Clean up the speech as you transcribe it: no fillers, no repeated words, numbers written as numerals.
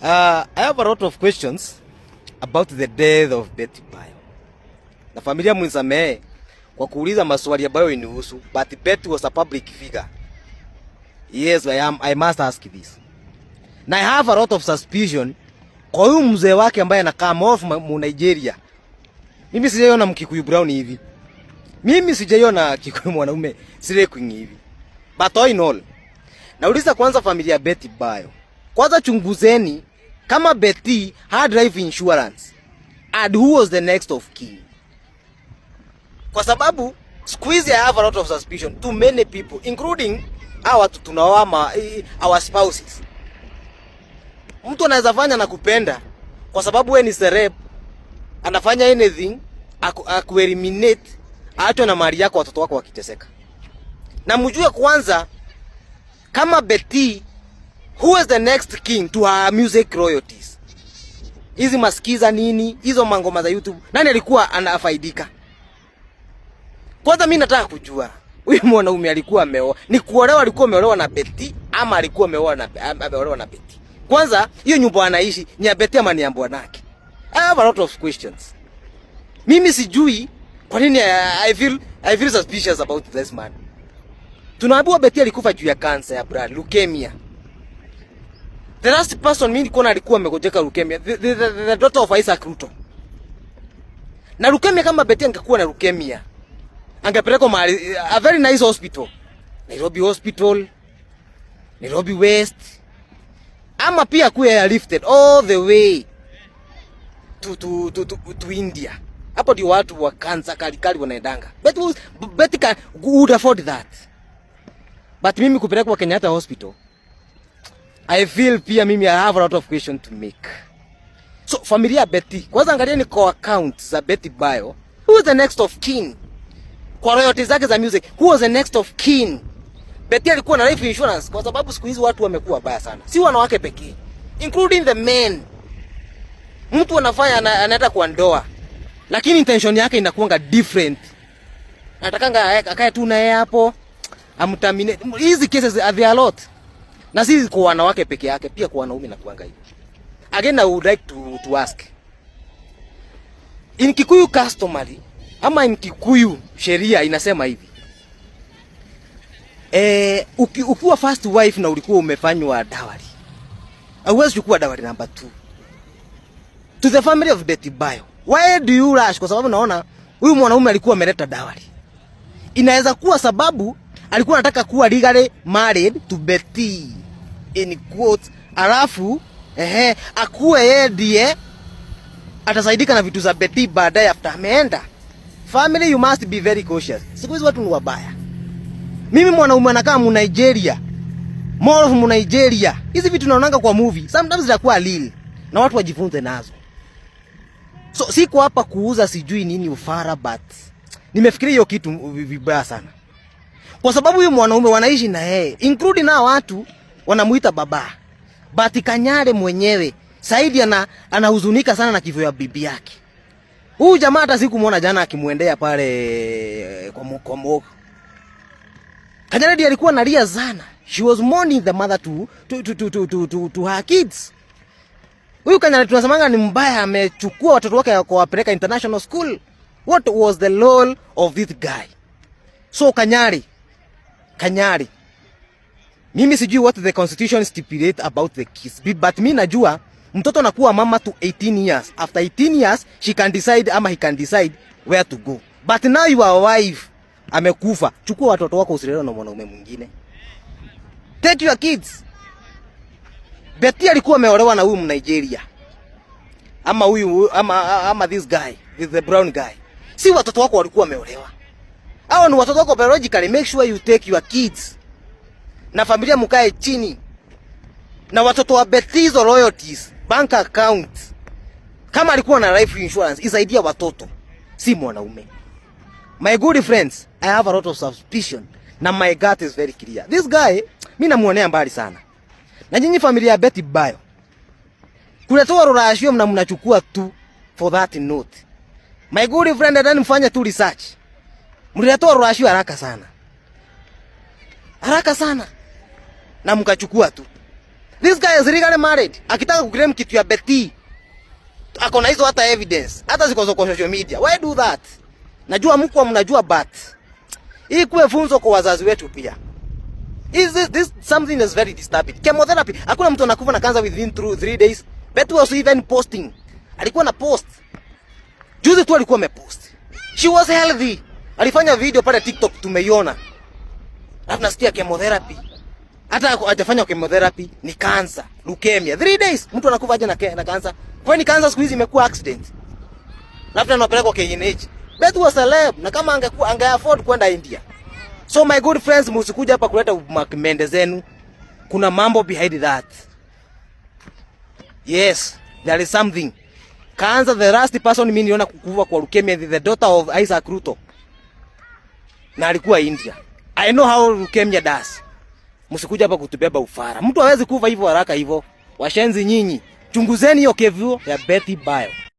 I have a lot of questions about the death of Betty Bayo. Na familia mnisamehe kwa kuuliza maswali ambayo inihusu, but Betty was a public figure. Yes, I must ask this. Na I have a lot of suspicion kwa huyu mzee wake ambaye anakaa off mu Nigeria. Mimi sijaiona Mkikuyu Brown hivi. Mimi sijaiona Kikuyu mwanaume Slay Queen hivi. But all in all, nauliza kwanza familia Betty Bayo. Kwanza chunguzeni kama Betty had life insurance and who was the next of kin. Kwa sababu squeeze I have a lot of suspicion to many people including our tunawama our spouses. Mtu anaweza fanya na kupenda kwa sababu wewe ni celeb, anafanya anything akueliminate acho na mali yako, watoto wako wakiteseka. Na mjue kwanza kama Betty, who is the next king to her music royalties? Hizi masikiza nini? Hizo mangoma za YouTube. Nani alikuwa anafaidika? Kwanza mimi nataka kujua huyu mwanaume alikuwa ameoa. Ni kuolewa alikuwa ameolewa na Betty ama alikuwa ameolewa na Betty? Kwanza hiyo nyumba anaishi ni ya Betty ama ni ya bwanake? I have a lot of questions. Mimi sijui kwa nini I feel suspicious about this man. Tunaambiwa Betty alikufa juu ya cancer ya blood, leukemia. The last person mimi nilikuwa alikuwa amegojeka leukemia, the daughter of Isaac Ruto. Na leukemia, kama Betty angekuwa na leukemia, angepelekwa mahali a very nice hospital. Nairobi Hospital, Nairobi West. Ama pia kuwa lifted all the way to India. Hapo ndio watu wa cancer kali wanaendanga. Betty would afford that. But mimi kupelekwa Kenyatta Hospital, I feel pia mimi I have a lot of questions to make. So familia Betty, kwanza angalieni kwa account za Betty Bayo, who is the next of kin? Kwa royalties zake za music, who was the next of kin? Betty alikuwa na life insurance kwa sababu siku hizi watu wamekuwa baya sana. Si wanawake pekee, including the men. Mtu anafanya anaenda kwa ndoa, lakini intention yake inakuanga different. Anatakanga akae tu na yeye hapo, amtamine. Hizi cases are there a lot. Na si kwa wanawake peke yake, pia kwa wanaume na kuanga hivi. Again, I would like to ask. In Kikuyu customary ama in Kikuyu sheria inasema hivi. Ukiwa first wife na ulikuwa umefanywa dowry, hauwezi chukua dowry number 2 to the family of Betty Bayo. Why do you rush? Kwa sababu naona huyu mwanaume alikuwa ameleta dowry. Inaweza kuwa sababu alikuwa anataka kuwa legally married to Betty in quotes, alafu akuwe yeye ndiye atasaidika na vitu za Betty baadaye after ameenda. Family, you must be very cautious. Siku hizi watu ni wabaya. Mimi mwanaume anakaa mu Nigeria, more of mu Nigeria. Hizi vitu naonanga kwa movie, sometimes zinakuwa real na watu wajifunze nazo. So siko hapa kuuza sijui nini ufara, but nimefikiria hiyo kitu vibaya sana. Kwa sababu huyu mwanaume wanaishi na yeye, including na watu wanamuita baba. But Kanyare mwenyewe Saidi anahuzunika sana na kifo ya bibi yake. Huyu jamaa hata sikumuona jana akimuendea pale kwa Mogo. Kanyare ndiye alikuwa analia sana. She was mourning the mother to her kids. Huyu Kanyare tunasemanga ni mbaya, amechukua watoto wake kuwapeleka international school. What was the role of this guy? So Kanyare, mimi sijui what the constitution stipulate about the kids, but mimi najua mtoto anakuwa mama to 18 years. After 18 years she can decide ama he can decide where to go. But now your wife amekufa, chukua watoto wako usilele na mwanaume mwingine. Take your kids. Betty alikuwa ameolewa na huyu Mnigeria. Ama huyu ama this guy, the brown guy. Si watoto wako walikuwa wameolewa. Hao ni watoto wako biologically. Make sure you take your kids. Na familia mkae chini. Na watoto wa Betty's royalties, bank account. Kama alikuwa na life insurance, isaidia watoto, si mwanaume. My good friends, I have a lot of suspicion. Na my gut is very clear. This guy, mimi namuonea mbali sana. Na nyinyi familia ya Betty Bayo, kuletoa rorashio mnachukua tu for that note. My good friend, ndani mfanya tu research. Mlitoa rorashio haraka sana. Na mkachukua tu. This guy is legally married. Akitaka kuclaim kitu ya Betty, ako na hizo hata evidence. Hata ziko kwa social media. Why do that? Najua mko mnajua but hii kuwe funzo kwa wazazi wetu pia. Is this something is very disturbing. Chemotherapy. Hakuna mtu anakufa na cancer within 3 days. Betty was even posting. Alikuwa na post. Juzi tu alikuwa amepost. She was healthy. Alifanya video pale TikTok tumeiona. Alafu nasikia chemotherapy. Hata hajafanya chemotherapy ni cancer, leukemia. 3 days mtu anakufa aje na cancer. Kwa ni cancer siku hizi imekuwa accident. Alafu anapelekwa KNH. Betty was celeb na kama ange afford kwenda India. So my good friends, msikuja hapa kuleta makmende zenu. Kuna mambo behind that. Yes, there is something. Cancer, the last person mimi niona kukufa kwa leukemia, the daughter of Isaac Ruto. Na alikuwa India. I know how leukemia does. Msikuja hapa kutubeba ufara. Mtu hawezi kufa hivyo haraka hivyo. Washenzi nyinyi. Chunguzeni hiyo kevyo ya Betty Bio.